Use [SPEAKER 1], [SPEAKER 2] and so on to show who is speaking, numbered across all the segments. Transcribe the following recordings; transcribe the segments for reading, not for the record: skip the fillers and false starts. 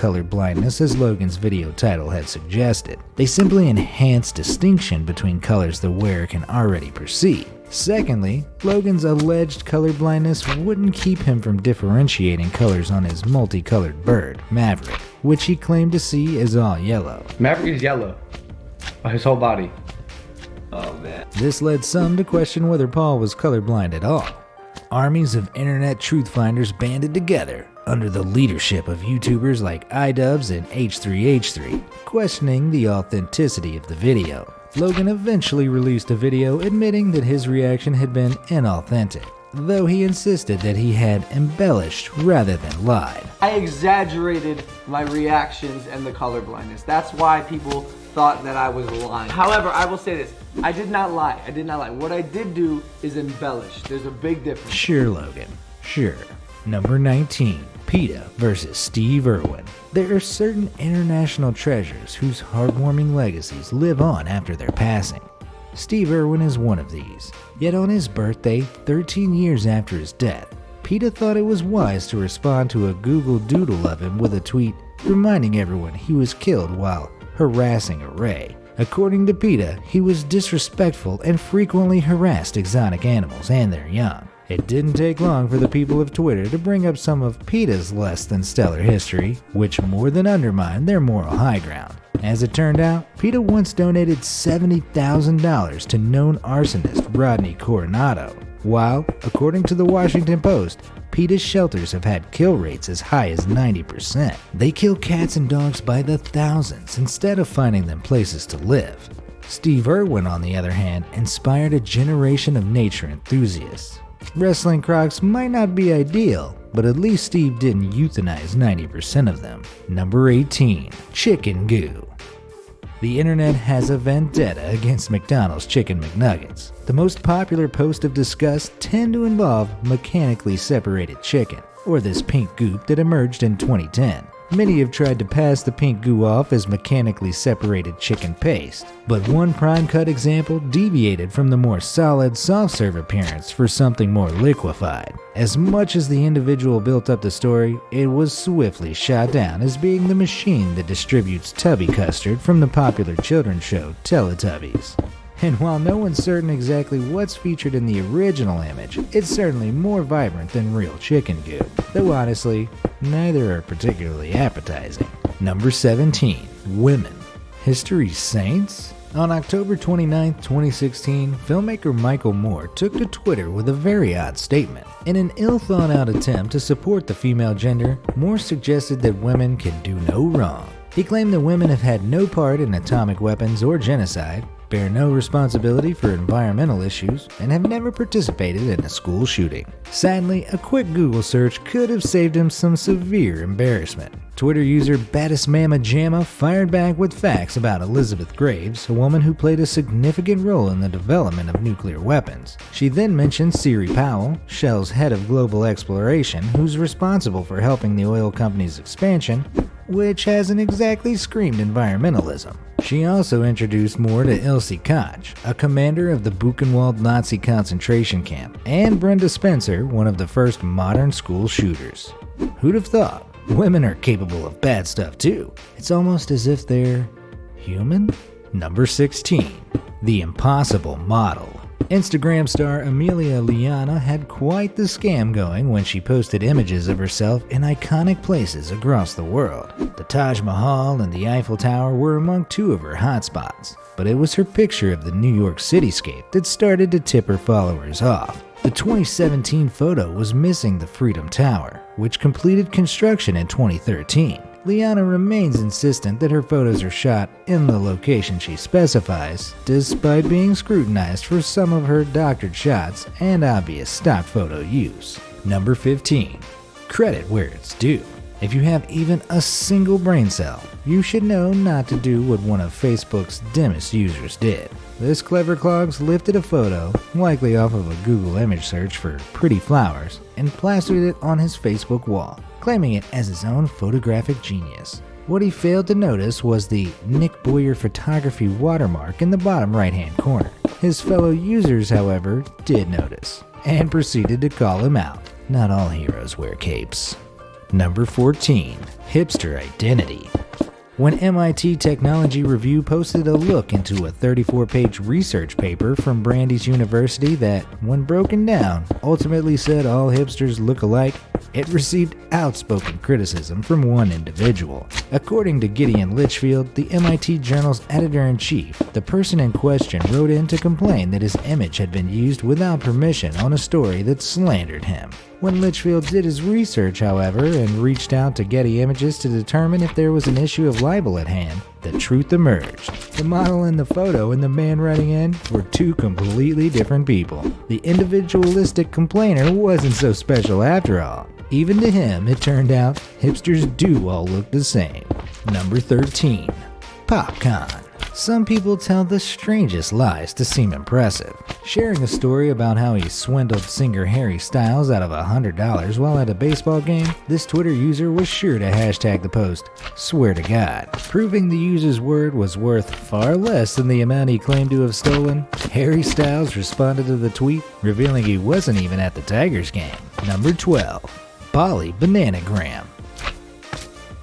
[SPEAKER 1] color blindness as Logan's video title had suggested. They simply enhance distinction between colors the wearer can already perceive. Secondly, Logan's alleged color blindness wouldn't keep him from differentiating colors on his multicolored bird, Maverick, which he claimed to see as all yellow.
[SPEAKER 2] Maverick is yellow. His whole body. Oh man.
[SPEAKER 1] This led some to question whether Paul was colorblind at all. Armies of internet truth finders banded together under the leadership of YouTubers like iDubbbz and H3H3, questioning the authenticity of the video. Logan eventually released a video admitting that his reaction had been inauthentic, though he insisted that he had embellished rather than lied.
[SPEAKER 3] I exaggerated my reactions and the color blindness. That's why people thought that I was lying. However, I will say this. I did not lie. What I did do is embellish. There's a big difference.
[SPEAKER 1] Sure, Logan. Sure. Number 19. PETA versus Steve Irwin. There are certain international treasures whose heartwarming legacies live on after their passing. Steve Irwin is one of these. Yet on his birthday, 13 years after his death, PETA thought it was wise to respond to a Google Doodle of him with a tweet reminding everyone he was killed while harassing a ray. According to PETA, he was disrespectful and frequently harassed exotic animals and their young. It didn't take long for the people of Twitter to bring up some of PETA's less than stellar history, which more than undermined their moral high ground. As it turned out, PETA once donated $70,000 to known arsonist Rodney Coronado, while, according to the Washington Post, PETA's shelters have had kill rates as high as 90%. They kill cats and dogs by the thousands instead of finding them places to live. Steve Irwin, on the other hand, inspired a generation of nature enthusiasts. Wrestling crocs might not be ideal, but at least Steve didn't euthanize 90% of them. Number 18. Chicken goo. The internet has a vendetta against McDonald's Chicken McNuggets. The most popular posts of disgust tend to involve mechanically separated chicken, or this pink goop that emerged in 2010. Many have tried to pass the pink goo off as mechanically separated chicken paste, but one prime cut example deviated from the more solid soft serve appearance for something more liquefied. As much as the individual built up the story, it was swiftly shot down as being the machine that distributes Tubby custard from the popular children's show Teletubbies. And while no one's certain exactly what's featured in the original image, it's certainly more vibrant than real chicken goo. Though honestly, neither are particularly appetizing. Number 17. Women. History's saints? On October 29, 2016, filmmaker Michael Moore took to Twitter with a very odd statement. In an ill-thought-out attempt to support the female gender, Moore suggested that women can do no wrong. He claimed that women have had no part in atomic weapons or genocide, bear no responsibility for environmental issues, and have never participated in a school shooting. Sadly, a quick Google search could have saved him some severe embarrassment. Twitter user Battis Mama Jamma fired back with facts about Elizabeth Graves, a woman who played a significant role in the development of nuclear weapons. She then mentioned Siri Powell, Shell's head of global exploration, who's responsible for helping the oil company's expansion, which hasn't exactly screamed environmentalism. She also introduced Moore to Ilse Koch, a commander of the Buchenwald Nazi concentration camp, and Brenda Spencer, one of the first modern school shooters. Who'd have thought? Women are capable of bad stuff too. It's almost as if they're human? Number 16. The Impossible Model. Instagram star Amelia Liana had quite the scam going when she posted images of herself in iconic places across the world. The Taj Mahal and the Eiffel Tower were among two of her hotspots, but it was her picture of the New York cityscape that started to tip her followers off. The 2017 photo was missing the Freedom Tower, which completed construction in 2013. Liana remains insistent that her photos are shot in the location she specifies, despite being scrutinized for some of her doctored shots and obvious stock photo use. Number 15. Credit where it's due. If you have even a single brain cell, you should know not to do what one of Facebook's dimmest users did. This clever clogs lifted a photo, likely off of a Google image search for pretty flowers, and plastered it on his Facebook wall, claiming it as his own photographic genius. What he failed to notice was the Nick Boyer photography watermark in the bottom right-hand corner. His fellow users, however, did notice, and proceeded to call him out. Not all heroes wear capes. Number 14. Hipster Identity. When MIT Technology Review posted a look into a 34-page research paper from Brandeis University that, when broken down, ultimately said all hipsters look alike, it received outspoken criticism from one individual. According to Gideon Litchfield, the MIT Journal's editor-in-chief, the person in question wrote in to complain that his image had been used without permission on a story that slandered him. When Litchfield did his research, however, and reached out to Getty Images to determine if there was an issue of libel at hand, the truth emerged. The model in the photo and the man writing in were two completely different people. The individualistic complainer wasn't so special after all. Even to him, it turned out hipsters do all look the same. Number 13. PopCon. Some people tell the strangest lies to seem impressive. Sharing a story about how he swindled singer Harry Styles out of $100 while at a baseball game, this Twitter user was sure to hashtag the post, "Swear to God." Proving the user's word was worth far less than the amount he claimed to have stolen, Harry Styles responded to the tweet, revealing he wasn't even at the Tigers game. Number 12. Bali Bananagram.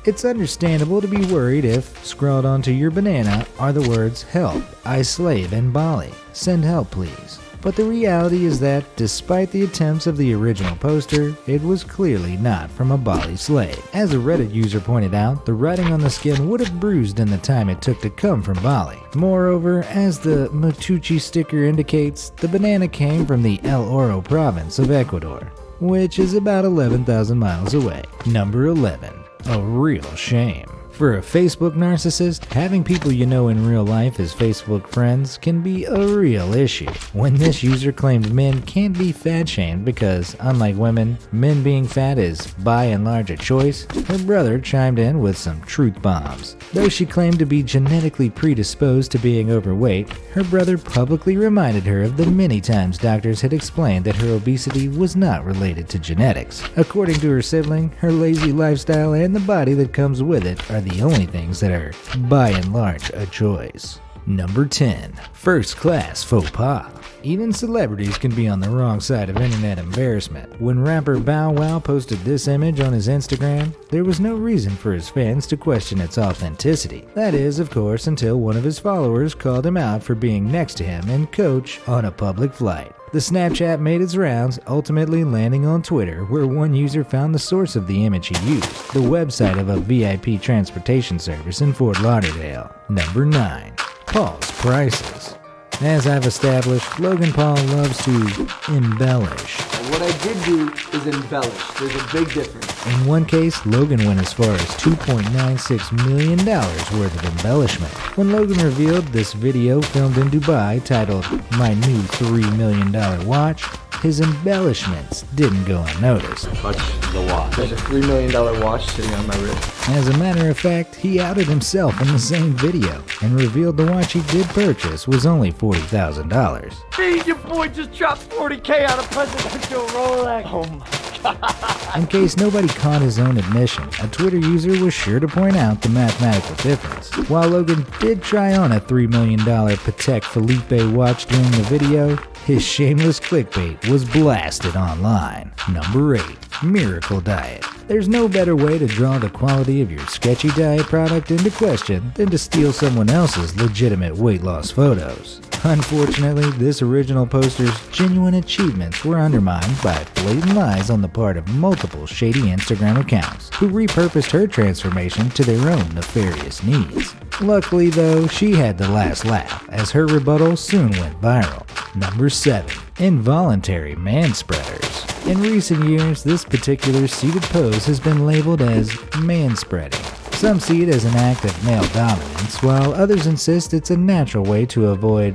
[SPEAKER 1] It's understandable to be worried if, scrawled onto your banana, are the words, "Help, I slave in Bali. Send help please." But the reality is that, despite the attempts of the original poster, it was clearly not from a Bali slave. As a Reddit user pointed out, the writing on the skin would have bruised in the time it took to come from Bali. Moreover, as the Mutuchi sticker indicates, the banana came from the El Oro province of Ecuador, which is about 11,000 miles away. Number 11. A real shame. For a Facebook narcissist, having people you know in real life as Facebook friends can be a real issue. When this user claimed men can't be fat shamed because, unlike women, men being fat is by and large a choice, her brother chimed in with some truth bombs. Though she claimed to be genetically predisposed to being overweight, her brother publicly reminded her of the many times doctors had explained that her obesity was not related to genetics. According to her sibling, her lazy lifestyle and the body that comes with it are the only things that are, by and large, a choice. Number 10. First class faux pas. Even celebrities can be on the wrong side of internet embarrassment. When rapper Bow Wow posted this image on his Instagram, there was no reason for his fans to question its authenticity. That is, of course, until one of his followers called him out for being next to him and coach on a public flight. The Snapchat made its rounds, ultimately landing on Twitter, where one user found the source of the image he used, the website of a VIP transportation service in Fort Lauderdale. Number 9. Paul's Prices. As I've established, Logan Paul loves to embellish.
[SPEAKER 3] What I did do is embellish. There's a big difference.
[SPEAKER 1] In one case, Logan went as far as $2.96 million worth of embellishment. When Logan revealed this video filmed in Dubai titled "My New $3 Million Watch," his embellishments didn't go unnoticed.
[SPEAKER 2] Touch the watch.
[SPEAKER 3] There's a $3 million watch sitting on my wrist.
[SPEAKER 1] As a matter of fact, he outed himself in the same video and revealed the watch he did purchase was only $40,000.
[SPEAKER 3] Hey, your boy just dropped 40K on a presidential Rolex. Oh my God.
[SPEAKER 1] In case nobody caught his own admission, a Twitter user was sure to point out the mathematical difference. While Logan did try on a $3 million Patek Philippe watch during the video, his shameless clickbait was blasted online. Number 8. Miracle Diet. There's no better way to draw the quality of your sketchy diet product into question than to steal someone else's legitimate weight loss photos. Unfortunately, this original poster's genuine achievements were undermined by blatant lies on the part of multiple shady Instagram accounts who repurposed her transformation to their own nefarious needs. Luckily though, she had the last laugh as her rebuttal soon went viral. Number 7. Involuntary manspreaders. In recent years, this particular seated pose has been labeled as manspreading. Some see it as an act of male dominance, while others insist it's a natural way to avoid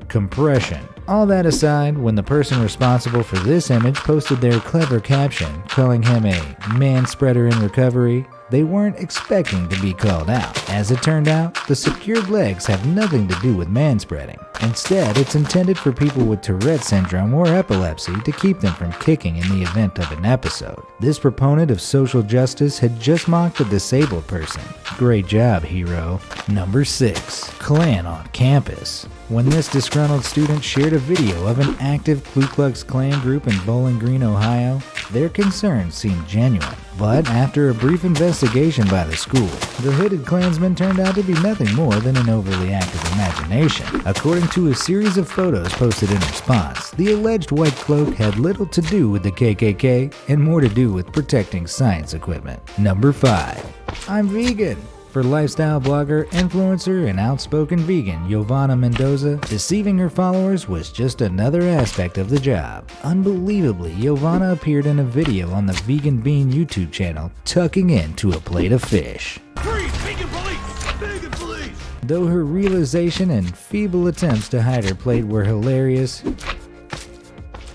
[SPEAKER 1] compression. All that aside, when the person responsible for this image posted their clever caption calling him a man-spreader in recovery, They weren't expecting to be called out. As it turned out, the secured legs have nothing to do with manspreading. Instead, it's intended for people with Tourette syndrome or epilepsy to keep them from kicking in the event of an episode. This proponent of social justice had just mocked a disabled person. Great job, hero. Number 6. Klan on campus. When this disgruntled student shared a video of an active Ku Klux Klan group in Bowling Green, Ohio, their concerns seemed genuine. But after a brief investigation by the school, the hooded Klansman turned out to be nothing more than an overly active imagination. According to a series of photos posted in response, the alleged white cloak had little to do with the KKK and more to do with protecting science equipment. Number 5. I'm vegan. For lifestyle blogger, influencer, and outspoken vegan Giovanna Mendoza, deceiving her followers was just another aspect of the job. Unbelievably, Giovanna appeared in a video on the Vegan Bean YouTube channel, tucking into a plate of fish.
[SPEAKER 4] Freeze! Vegan police! Vegan police!
[SPEAKER 1] Though her realization and feeble attempts to hide her plate were hilarious,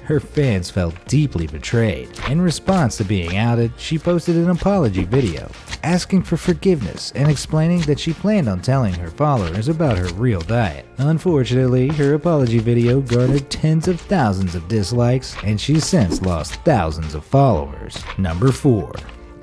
[SPEAKER 1] her fans felt deeply betrayed. In response to being outed, she posted an apology video, asking for forgiveness and explaining that she planned on telling her followers about her real diet. Unfortunately, her apology video garnered tens of thousands of dislikes, and she's since lost thousands of followers. Number 4.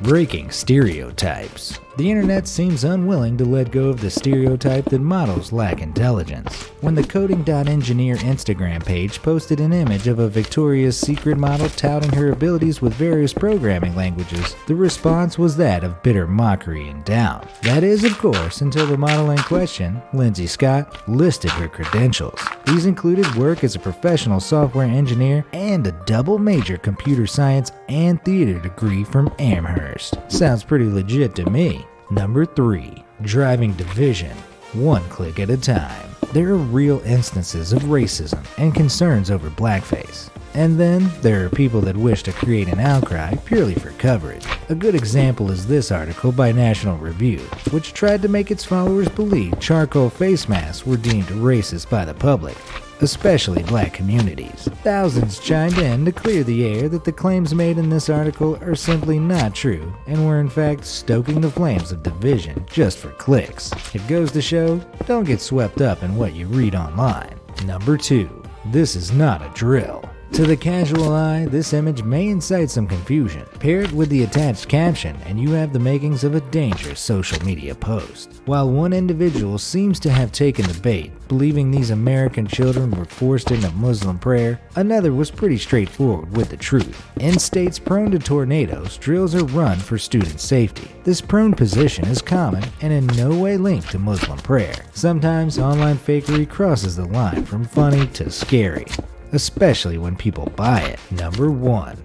[SPEAKER 1] Breaking stereotypes. The internet seems unwilling to let go of the stereotype that models lack intelligence. When the Coding.Engineer Instagram page posted an image of a Victoria's Secret model touting her abilities with various programming languages, the response was that of bitter mockery and doubt. That is, of course, until the model in question, Lindsay Scott, listed her credentials. These included work as a professional software engineer and a double major computer science and theater degree from Amherst. Sounds pretty legit to me. Number 3. Driving division, one click at a time. There are real instances of racism and concerns over blackface. And then there are people that wish to create an outcry purely for coverage. A good example is this article by National Review, which tried to make its followers believe charcoal face masks were deemed racist by the public, especially black communities. Thousands chimed in to clear the air that the claims made in this article are simply not true and were in fact stoking the flames of division just for clicks. It goes to show, don't get swept up in what you read online. Number 2. This is not a drill. To the casual eye, this image may incite some confusion. Pair it with the attached caption and you have the makings of a dangerous social media post. While one individual seems to have taken the bait, believing these American children were forced into Muslim prayer, another was pretty straightforward with the truth. In states prone to tornadoes, drills are run for student safety. This prone position is common and in no way linked to Muslim prayer. Sometimes online fakery crosses the line from funny to scary, especially when people buy it. Number 1.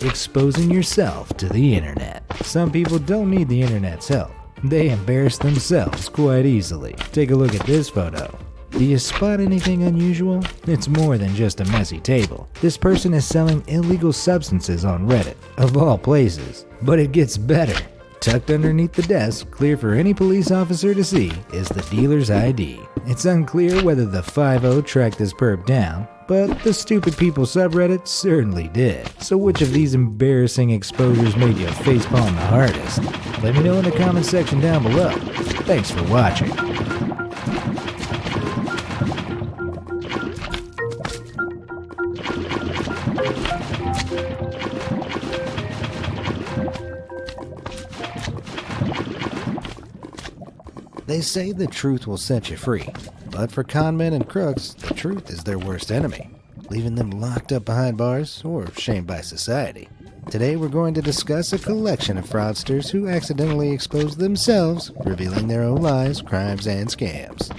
[SPEAKER 1] Exposing yourself to the internet. Some people don't need the internet's help. They embarrass themselves quite easily. Take a look at this photo. Do you spot anything unusual? It's more than just a messy table. This person is selling illegal substances on Reddit, of all places. But it gets better. Tucked underneath the desk, clear for any police officer to see, is the dealer's ID. It's unclear whether the 5-0 tracked this perp down, but the Stupid People subreddit certainly did. So which of these embarrassing exposures made you facepalm the hardest? Let me know in the comment section down below. Thanks for watching. They say the truth will set you free, but for conmen and crooks, the truth is their worst enemy, leaving them locked up behind bars or shamed by society. Today we're going to discuss a collection of fraudsters who accidentally exposed themselves, revealing their own lies, crimes, and scams.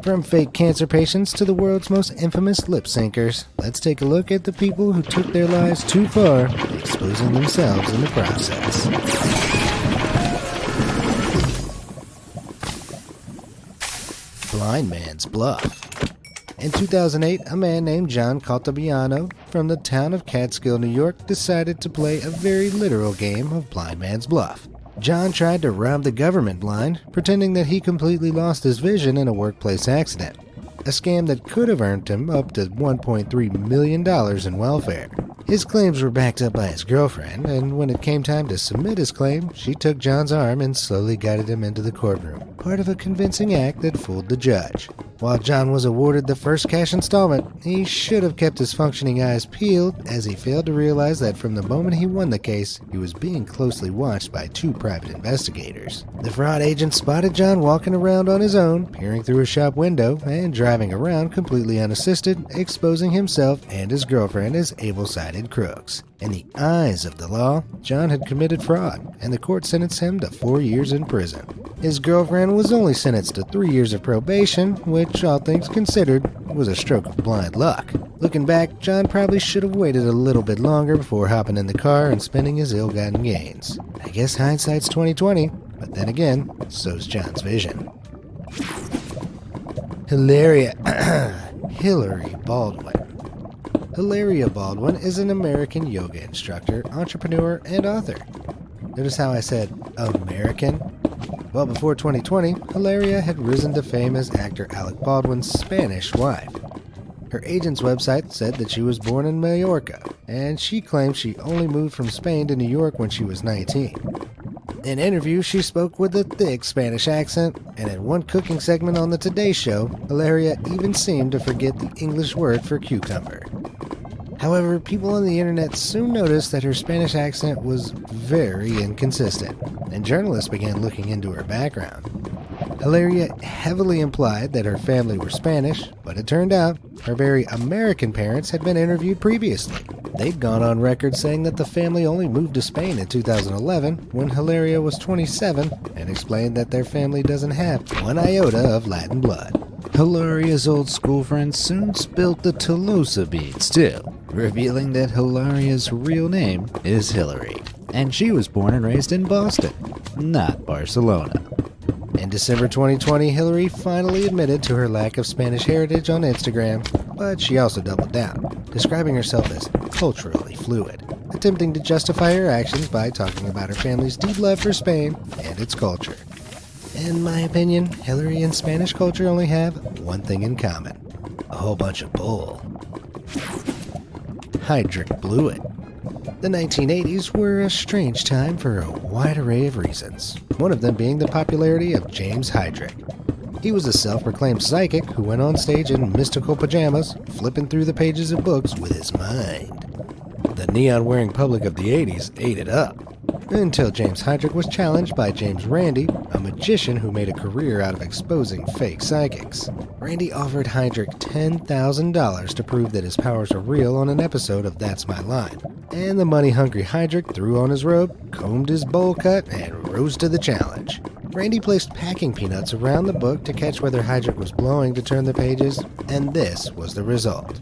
[SPEAKER 1] From fake cancer patients to the world's most infamous lip syncers, let's take a look at the people who took their lies too far, exposing themselves in the process. Blind Man's Bluff. In 2008, a man named John Caltabiano from the town of Catskill, New York, decided to play a very literal game of Blind Man's Bluff. John tried to rob the government blind, pretending that he completely lost his vision in a workplace accident. a scam that could have earned him up to $1.3 million in welfare. His claims were backed up by his girlfriend, and when it came time to submit his claim, she took John's arm and slowly guided him into the courtroom, part of a convincing act that fooled the judge. While John was awarded the first cash installment, he should have kept his functioning eyes peeled, as he failed to realize that from the moment he won the case, he was being closely watched by two private investigators. The fraud agent spotted John walking around on his own, peering through a shop window, and driving around completely unassisted, exposing himself and his girlfriend as able-sided crooks. In the eyes of the law, John had committed fraud, and the court sentenced him to 4 years in prison. His girlfriend was only sentenced to 3 years of probation, which, all things considered, was a stroke of blind luck. Looking back, John probably should have waited a little bit longer before hopping in the car and spending his ill-gotten gains. I guess hindsight's 20/20, but then again, so's John's vision. Hillary Baldwin. Hilaria Baldwin is an American yoga instructor, entrepreneur, and author. Notice how I said American? Well, before 2020, Hilaria had risen to fame as actor Alec Baldwin's Spanish wife. Her agent's website said that she was born in Mallorca, and she claimed she only moved from Spain to New York when she was 19. In interviews, she spoke with a thick Spanish accent, and in one cooking segment on the Today Show, Hilaria even seemed to forget the English word for cucumber. However, people on the internet soon noticed that her Spanish accent was very inconsistent, and journalists began looking into her background. Hilaria heavily implied that her family were Spanish, but it turned out her very American parents had been interviewed previously. They'd gone on record saying that the family only moved to Spain in 2011 when Hilaria was 27, and explained that their family doesn't have one iota of Latin blood.
[SPEAKER 5] Hilaria's old school friends soon spilled the Tolosa beans too, revealing that Hilaria's real name is Hillary, and she was born and raised in Boston, not Barcelona.
[SPEAKER 1] In December 2020, Hillary finally admitted to her lack of Spanish heritage on Instagram, but she also doubled down, describing herself as culturally fluid, attempting to justify her actions by talking about her family's deep love for Spain and its culture. In my opinion, Hillary and Spanish culture only have one thing in common: a whole bunch of bull. Heydrich blew it. The 1980s were a strange time for a wide array of reasons, one of them being the popularity of James Heydrich. He was a self-proclaimed psychic who went on stage in mystical pajamas, flipping through the pages of books with his mind. The neon-wearing public of the 80s ate it up, until James Heydrich was challenged by James Randi, a magician who made a career out of exposing fake psychics. Randi offered Heydrich $10,000 to prove that his powers were real on an episode of That's My Line, and the money-hungry Heydrich threw on his robe, combed his bowl cut, and rose to the challenge. Randi placed packing peanuts around the book to catch whether Heydrich was blowing to turn the pages, and this was the result.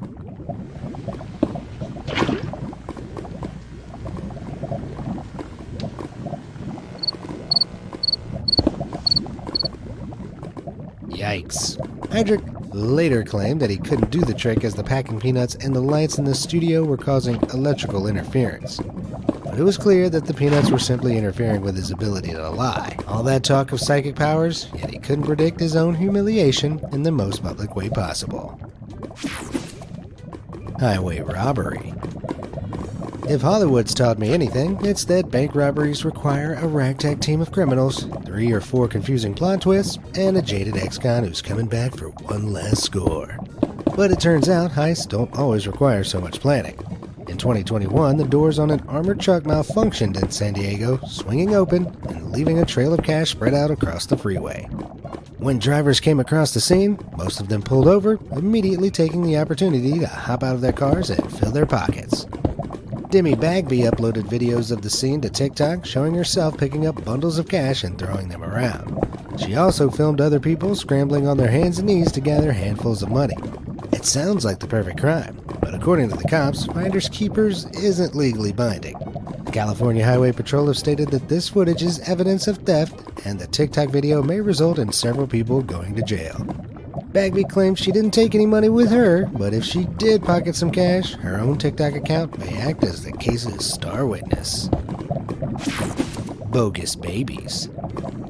[SPEAKER 1] Yikes. Heydrich later claimed that he couldn't do the trick as the packing peanuts and the lights in the studio were causing electrical interference. But it was clear that the peanuts were simply interfering with his ability to lie. All that talk of psychic powers, yet he couldn't predict his own humiliation in the most public way possible. Highway robbery. If Hollywood's taught me anything, it's that bank robberies require a ragtag team of criminals, 3 or 4 confusing plot twists, and a jaded ex-con who's coming back for one last score. But it turns out heists don't always require so much planning. In 2021, the doors on an armored truck malfunctioned in San Diego, swinging open and leaving a trail of cash spread out across the freeway. When drivers came across the scene, most of them pulled over, immediately taking the opportunity to hop out of their cars and fill their pockets. Demi Bagby uploaded videos of the scene to TikTok, showing herself picking up bundles of cash and throwing them around. She also filmed other people scrambling on their hands and knees to gather handfuls of money. It sounds like the perfect crime, but according to the cops, finders keepers isn't legally binding. The California Highway Patrol have stated that this footage is evidence of theft, and the TikTok video may result in several people going to jail. Bagby claims she didn't take any money with her, but if she did pocket some cash, her own TikTok account may act as the case's star witness. Bogus babies.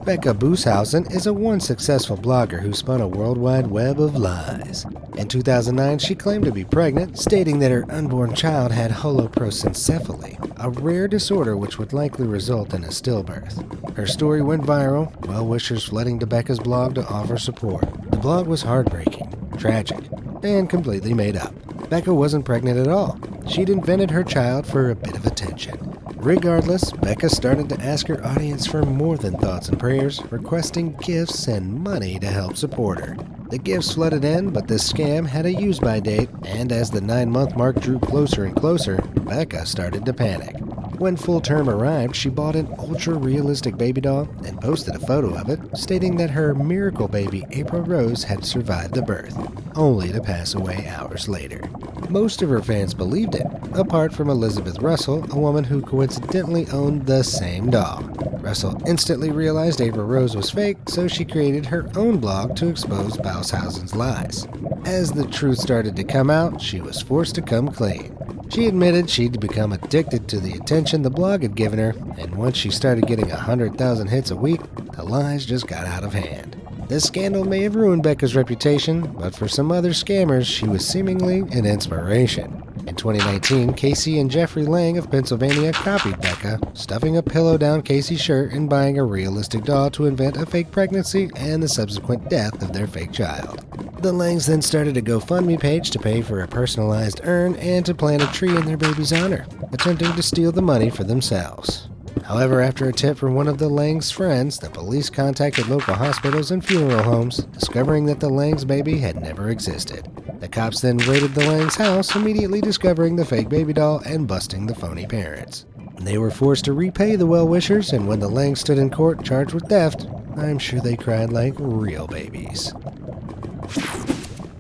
[SPEAKER 6] Becca Booshausen is a once successful blogger who spun a worldwide web of lies. In 2009, she claimed to be pregnant, stating that her unborn child had holoprosencephaly, a rare disorder which would likely result in a stillbirth. Her story went viral, well-wishers flooding to Becca's blog to offer support. The blog was heartbreaking, tragic, and completely made up. Becca wasn't pregnant at all. She'd invented her child for a bit of attention. Regardless, Becca started to ask her audience for more than thoughts and prayers, requesting gifts and money to help support her. The gifts flooded in, but this scam had a use-by date, and as the 9-month mark drew closer and closer, Becca started to panic. When full term arrived, she bought an ultra-realistic baby doll and posted a photo of it, stating that her miracle baby April Rose had survived the birth, only to pass away hours later. Most of her fans believed it, apart from Elizabeth Russell, a woman who coincidentally owned the same doll. Russell instantly realized April Rose was fake, so she created her own blog to expose Booshausen's lies. As the truth started to come out, she was forced to come clean. She admitted she'd become addicted to the attention the blog had given her, and once she started getting 100,000 hits a week, the lies just got out of hand. This scandal may have ruined Becca's reputation, but for some other scammers, she was seemingly an inspiration. In 2019, Casey and Jeffrey Lang of Pennsylvania copied Becca, stuffing a pillow down Casey's shirt and buying a realistic doll to invent a fake pregnancy and the subsequent death of their fake child. The Langs then started a GoFundMe page to pay for a personalized urn and to plant a tree in their baby's honor, attempting to steal the money for themselves. However, after a tip from one of the Lang's friends, the police contacted local hospitals and funeral homes, discovering that the Lang's baby had never existed. The cops then raided the Lang's house, immediately discovering the fake baby doll and busting the phony parents. They were forced to repay the well-wishers, and when the Langs stood in court charged with theft, I'm sure they cried like real babies.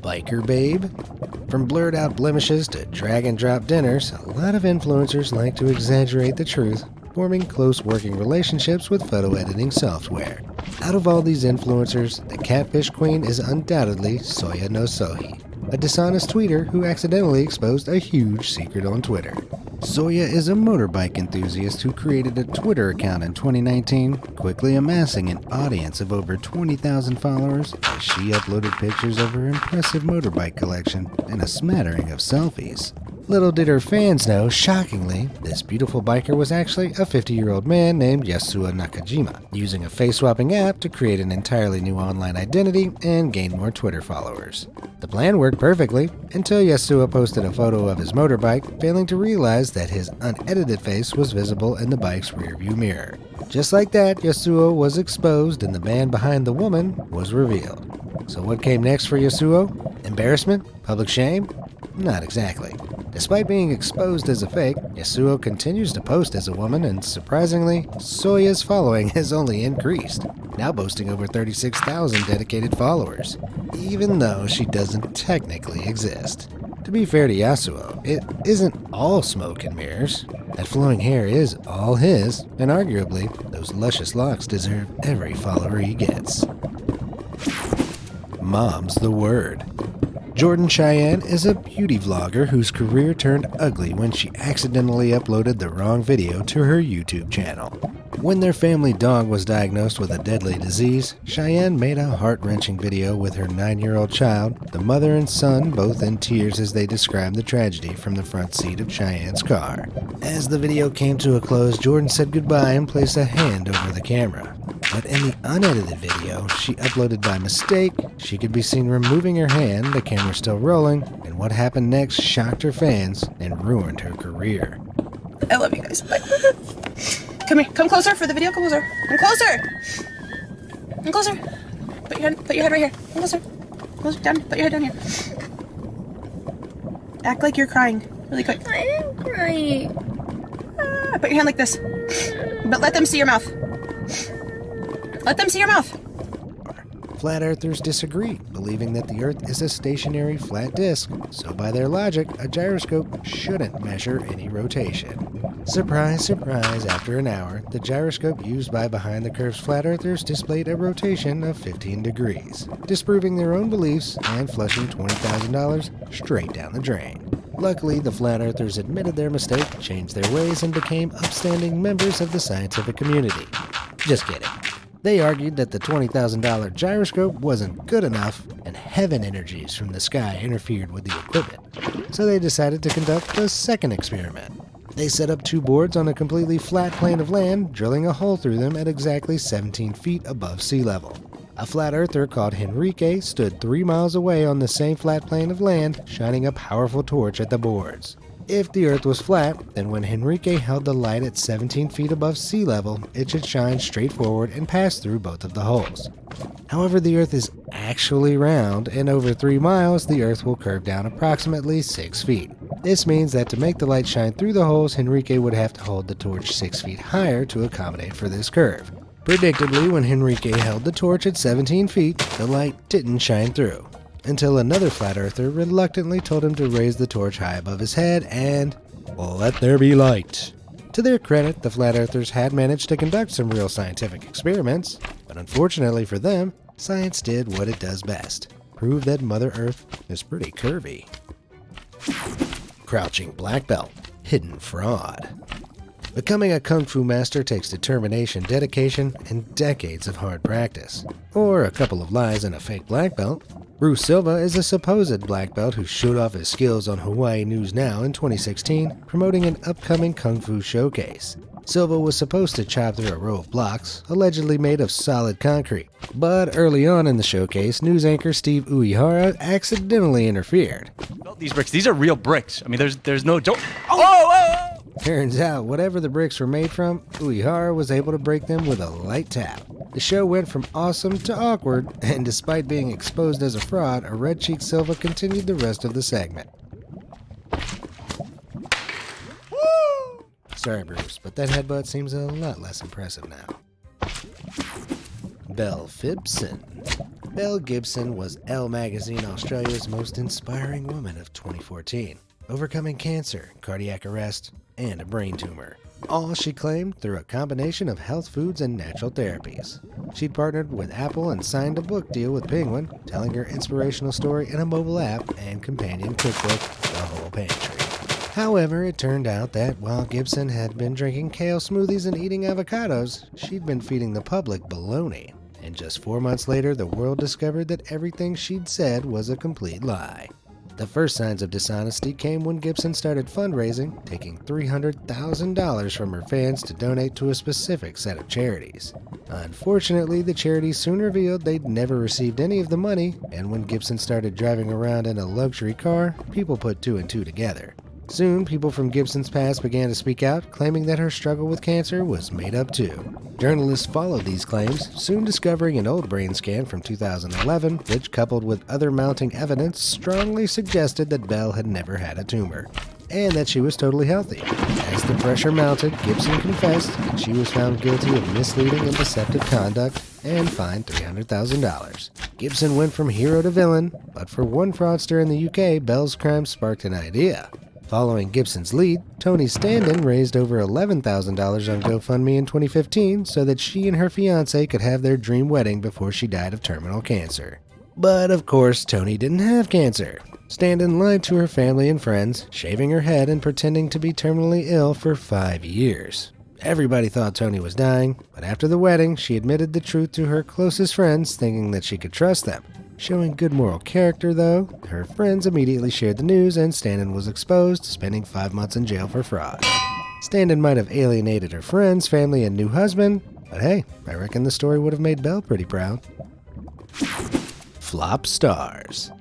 [SPEAKER 6] Biker babe? From blurred out blemishes to drag and drop dinners, a lot of influencers like to exaggerate the truth, forming close working relationships with photo editing software. Out of all these influencers, the catfish queen is undoubtedly Soya no Sohi, a dishonest tweeter who accidentally exposed a huge secret on Twitter. Soya is a motorbike enthusiast who created a Twitter account in 2019, quickly amassing an audience of over 20,000 followers as she uploaded pictures of her impressive motorbike collection and a smattering of selfies. Little did her fans know, shockingly, this beautiful biker was actually a 50-year-old man named Yasuo Nakajima, using a face-swapping app to create an entirely new online identity and gain more Twitter followers. The plan worked perfectly until Yasuo posted a photo of his motorbike, failing to realize that his unedited face was visible in the bike's rearview mirror. Just like that, Yasuo was exposed and the man behind the woman was revealed. So what came next for Yasuo? Embarrassment? Public shame? Not exactly. Despite being exposed as a fake, Yasuo continues to post as a woman, and surprisingly, Soya's following has only increased, now boasting over 36,000 dedicated followers, even though she doesn't technically exist. To be fair to Yasuo, it isn't all smoke and mirrors. That flowing hair is all his, and arguably, those luscious locks deserve every follower he gets. Mom's the word. Jordan Cheyenne is a beauty vlogger whose career turned ugly when she accidentally uploaded the wrong video to her YouTube channel. When their family dog was diagnosed with a deadly disease, Cheyenne made a heart-wrenching video with her 9-year-old child, the mother and son both in tears as they described the tragedy from the front seat of Cheyenne's car. As the video came to a close, Jordan said goodbye and placed a hand over the camera. But in the unedited video she uploaded by mistake, she could be seen removing her hand, the camera still rolling, and what happened next shocked her fans and ruined her career.
[SPEAKER 7] I love you guys. Bye. Come here. Come closer for the video. Come closer. Come closer. Come closer. Put your head right here. Come closer. Closer. Down. Put your head down here. Act like you're crying. Really quick.
[SPEAKER 8] I am crying.
[SPEAKER 7] Put your hand like this. But let them see your mouth. Let them see your mouth.
[SPEAKER 6] Flat earthers disagree, believing that the Earth is a stationary flat disk, so by their logic, a gyroscope shouldn't measure any rotation. Surprise, surprise, after an hour, the gyroscope used by behind the curves flat earthers displayed a rotation of 15 degrees, disproving their own beliefs and flushing $20,000 straight down the drain. Luckily, the flat earthers admitted their mistake, changed their ways, and became upstanding members of the scientific community. Just kidding. They argued that the $20,000 gyroscope wasn't good enough and heaven energies from the sky interfered with the equipment. So they decided to conduct a second experiment. They set up 2 boards on a completely flat plane of land, drilling a hole through them at exactly 17 feet above sea level. A flat earther called Henrique stood 3 miles away on the same flat plane of land, shining a powerful torch at the boards. If the earth was flat, then when Henrique held the light at 17 feet above sea level, it should shine straight forward and pass through both of the holes. However, the earth is actually round, and over 3 miles, the earth will curve down approximately 6 feet. This means that to make the light shine through the holes, Henrique would have to hold the torch 6 feet higher to accommodate for this curve. Predictably, when Henrique held the torch at 17 feet, the light didn't shine through, until another flat earther reluctantly told him to raise the torch high above his head and let there be light. To their credit, the flat earthers had managed to conduct some real scientific experiments, but unfortunately for them, science did what it does best: prove that Mother Earth is pretty curvy. Crouching black belt, hidden fraud. Becoming a kung fu master takes determination, dedication, and decades of hard practice. Or a couple of lies and a fake black belt. Bruce Silva is a supposed black belt who showed off his skills on Hawaii News Now in 2016, promoting an upcoming kung fu showcase. Silva was supposed to chop through a row of blocks, allegedly made of solid concrete. But early on in the showcase, news anchor Steve Uehara accidentally interfered.
[SPEAKER 4] These bricks, these are real bricks. I mean, there's no don't. Oh!
[SPEAKER 6] Turns out, whatever the bricks were made from, Uehara was able to break them with a light tap. The show went from awesome to awkward, and despite being exposed as a fraud, a red-cheeked Silva continued the rest of the segment. Woo! Sorry, Bruce, but that headbutt seems a lot less impressive now. Belle Gibson. Belle Gibson was Elle Magazine Australia's most inspiring woman of 2014, overcoming cancer, cardiac arrest, and a brain tumor. All, she claimed, through a combination of health foods and natural therapies. She'd partnered with Apple and signed a book deal with Penguin, telling her inspirational story in a mobile app and companion cookbook, The Whole Pantry. However, it turned out that while Gibson had been drinking kale smoothies and eating avocados, she'd been feeding the public baloney. And just 4 months later, the world discovered that everything she'd said was a complete lie. The first signs of dishonesty came when Gibson started fundraising, taking $300,000 from her fans to donate to a specific set of charities. Unfortunately, the charities soon revealed they'd never received any of the money, and when Gibson started driving around in a luxury car, people put 2 and 2 together. Soon, people from Gibson's past began to speak out, claiming that her struggle with cancer was made up too. Journalists followed these claims, soon discovering an old brain scan from 2011, which, coupled with other mounting evidence, strongly suggested that Belle had never had a tumor, and that she was totally healthy. As the pressure mounted, Gibson confessed, and she was found guilty of misleading and deceptive conduct and fined $300,000. Gibson went from hero to villain, but for one fraudster in the UK, Belle's crime sparked an idea. Following Gibson's lead, Tony Standen raised over $11,000 on GoFundMe in 2015 so that she and her fiancé could have their dream wedding before she died of terminal cancer. But of course, Tony didn't have cancer. Standen lied to her family and friends, shaving her head and pretending to be terminally ill for 5 years. Everybody thought Tony was dying, but after the wedding, she admitted the truth to her closest friends, thinking that she could trust them. Showing good moral character, though, her friends immediately shared the news and Standen was exposed, spending 5 months in jail for fraud. Standen might have alienated her friends, family, and new husband, but hey, I reckon the story would have made Belle pretty proud. Flop stars.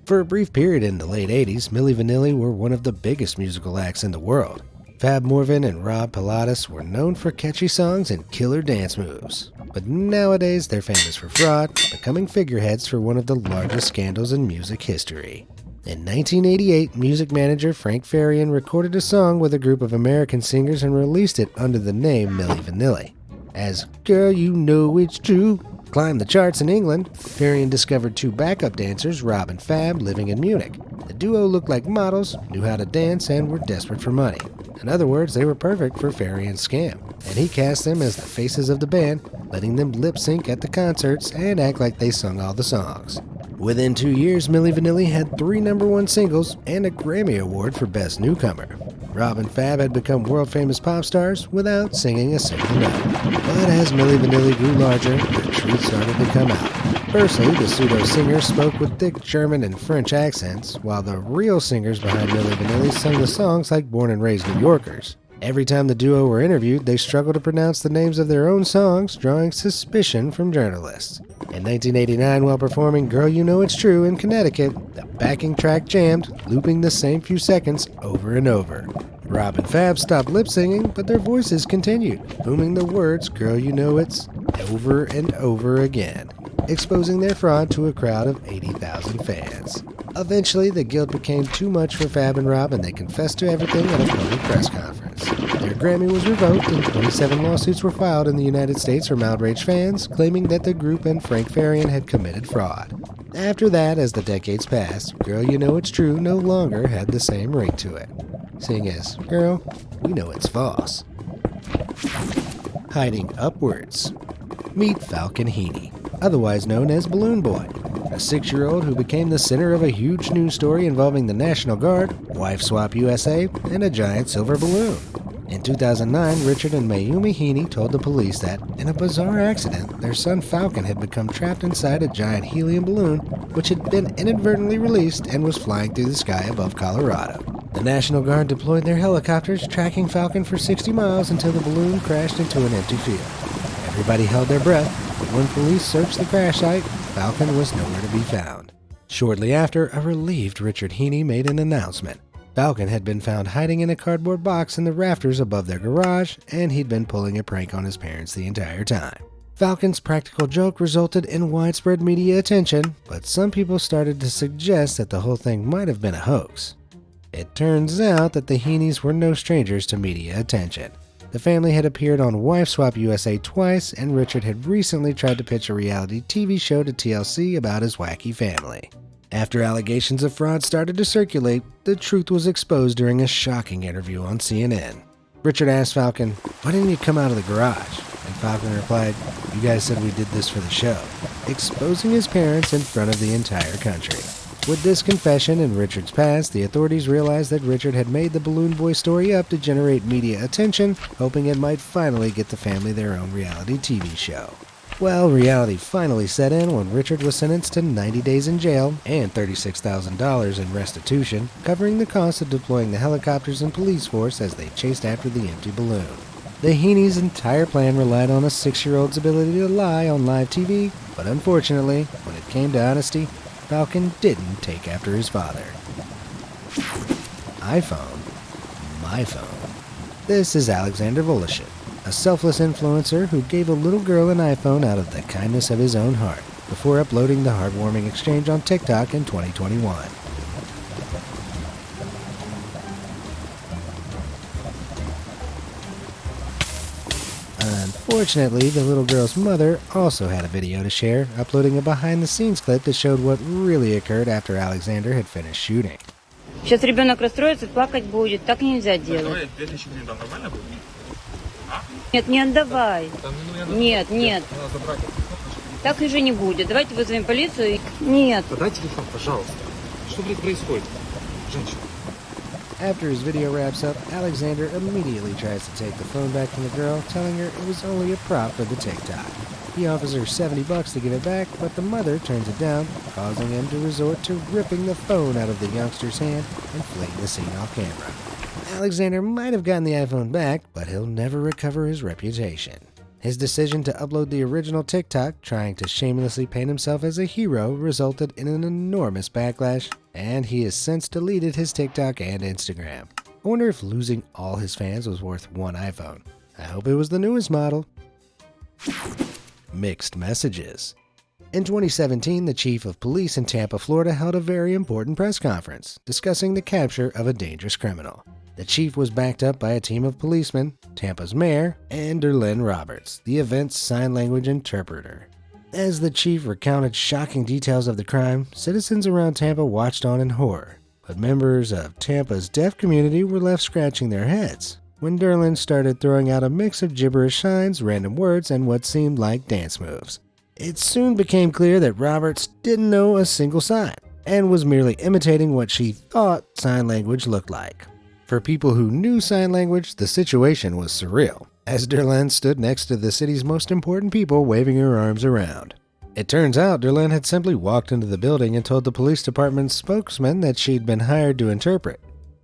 [SPEAKER 6] For a brief period in the late 80s, Milli Vanilli were one of the biggest musical acts in the world. Fab Morvan and Rob Pilatus were known for catchy songs and killer dance moves. But nowadays, they're famous for fraud, becoming figureheads for one of the largest scandals in music history. In 1988, music manager Frank Farian recorded a song with a group of American singers and released it under the name Milli Vanilli. As Girl You Know It's True climbed the charts in England, Farian discovered 2 backup dancers, Rob and Fab, living in Munich. The duo looked like models, knew how to dance, and were desperate for money. In other words, they were perfect for Farian's scam, and he cast them as the faces of the band, letting them lip-sync at the concerts and act like they sung all the songs. Within 2 years, Milli Vanilli had 3 #1 singles and a Grammy Award for Best Newcomer. Rob and Fab had become world-famous pop stars without singing a single note. But as Milli Vanilli grew larger, the truth started to come out. Firstly, the pseudo-singers spoke with thick German and French accents, while the real singers behind Milli Vanilli sang the songs like Born and Raised New Yorkers. Every time the duo were interviewed, they struggled to pronounce the names of their own songs, drawing suspicion from journalists. In 1989, while performing Girl You Know It's True in Connecticut, the backing track jammed, looping the same few seconds over and over. Rob and Fab stopped lip-singing, but their voices continued, booming the words Girl You Know It's over and over again, exposing their fraud to a crowd of 80,000 fans. Eventually, the guilt became too much for Fab and Rob, and they confessed to everything at a public press conference. Their Grammy was revoked, and 27 lawsuits were filed in the United States from outraged fans, claiming that the group and Frank Farian had committed fraud. After that, as the decades passed, Girl You Know It's True no longer had the same ring to it, seeing as, girl, we know it's false. Hiding upwards. Meet Falcon Heaney, otherwise known as Balloon Boy, a 6-year-old who became the center of a huge news story involving the National Guard, Wife Swap USA, and a giant silver balloon. In 2009, Richard and Mayumi Heaney told the police that, in a bizarre accident, their son Falcon had become trapped inside a giant helium balloon, which had been inadvertently released and was flying through the sky above Colorado. The National Guard deployed their helicopters, tracking Falcon for 60 miles until the balloon crashed into an empty field. Everybody held their breath, but when police searched the crash site, Falcon was nowhere to be found. Shortly after, a relieved Richard Heaney made an announcement. Falcon had been found hiding in a cardboard box in the rafters above their garage, and he'd been pulling a prank on his parents the entire time. Falcon's practical joke resulted in widespread media attention, but some people started to suggest that the whole thing might have been a hoax. It turns out that the Heaneys were no strangers to media attention. The family had appeared on Wife Swap USA twice, and Richard had recently tried to pitch a reality TV show to TLC about his wacky family. After allegations of fraud started to circulate, the truth was exposed during a shocking interview on CNN. Richard asked Falcon, "Why didn't you come out of the garage?" And Falcon replied, "You guys said we did this for the show," exposing his parents in front of the entire country. With this confession in Richard's past, the authorities realized that Richard had made the Balloon Boy story up to generate media attention, hoping it might finally get the family their own reality TV show. Well, reality finally set in when Richard was sentenced to 90 days in jail and $36,000 in restitution, covering the cost of deploying the helicopters and police force as they chased after the empty balloon. The Heaneys' entire plan relied on a 6-year-old's ability to lie on live TV, but unfortunately, when it came to honesty, Falcon didn't take after his father. iPhone, my phone. This is Alexander Voloshin, a selfless influencer who gave a little girl an iPhone out of the kindness of his own heart before uploading the heartwarming exchange on TikTok in 2021. Unfortunately, the little girl's mother also had a video to share, uploading a behind-the-scenes clip that showed what really occurred after Alexander had finished shooting.
[SPEAKER 8] Сейчас ребенок расстроится, плакать будет. Так нельзя делать. Нет, не отдавай. Нет, нет. Так уже не будет. Давайте вызовем полицию. Нет.
[SPEAKER 2] Подай телефон, пожалуйста. Что происходит? Женщина.
[SPEAKER 6] After his video wraps up, Alexander immediately tries to take the phone back from the girl, telling her it was only a prop for the TikTok. He offers her $70 to give it back, but the mother turns it down, causing him to resort to ripping the phone out of the youngster's hand and fleeing the scene off camera. Alexander might have gotten the iPhone back, but he'll never recover his reputation. His decision to upload the original TikTok, trying to shamelessly paint himself as a hero, resulted in an enormous backlash, and he has since deleted his TikTok and Instagram. I wonder if losing all his fans was worth one iPhone. I hope it was the newest model. Mixed messages. In 2017, the chief of police in Tampa, Florida held a very important press conference discussing the capture of a dangerous criminal. The chief was backed up by a team of policemen, Tampa's mayor, and Derlyn Roberts, the event's sign language interpreter. As the chief recounted shocking details of the crime, citizens around Tampa watched on in horror, but members of Tampa's deaf community were left scratching their heads when Derlyn started throwing out a mix of gibberish signs, random words, and what seemed like dance moves. It soon became clear that Roberts didn't know a single sign and was merely imitating what she thought sign language looked like. For people who knew sign language, the situation was surreal, as Derlene stood next to the city's most important people waving her arms around. It turns out Derlene had simply walked into the building and told the police department's spokesman that she'd been hired to interpret.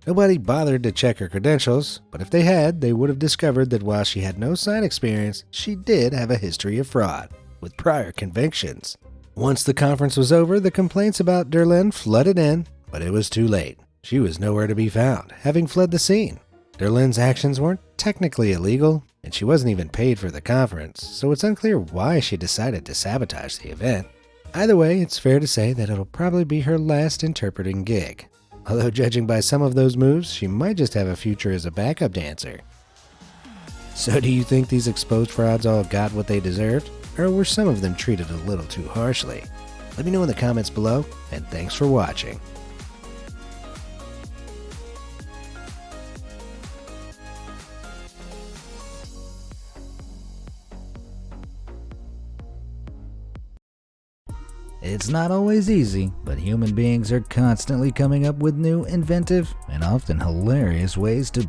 [SPEAKER 6] Nobody bothered to check her credentials, but if they had, they would have discovered that while she had no sign experience, she did have a history of fraud, with prior convictions. Once the conference was over, the complaints about Derlene flooded in, but it was too late. She was nowhere to be found, having fled the scene. Derlene's actions weren't technically illegal, and she wasn't even paid for the conference, so it's unclear why she decided to sabotage the event. Either way, it's fair to say that it'll probably be her last interpreting gig. Although judging by some of those moves, she might just have a future as a backup dancer. So do you think these exposed frauds all got what they deserved? Or were some of them treated a little too harshly? Let me know in the comments below, and thanks for watching.
[SPEAKER 1] It's not always easy, but human beings are constantly coming up with new, inventive, and often hilarious ways to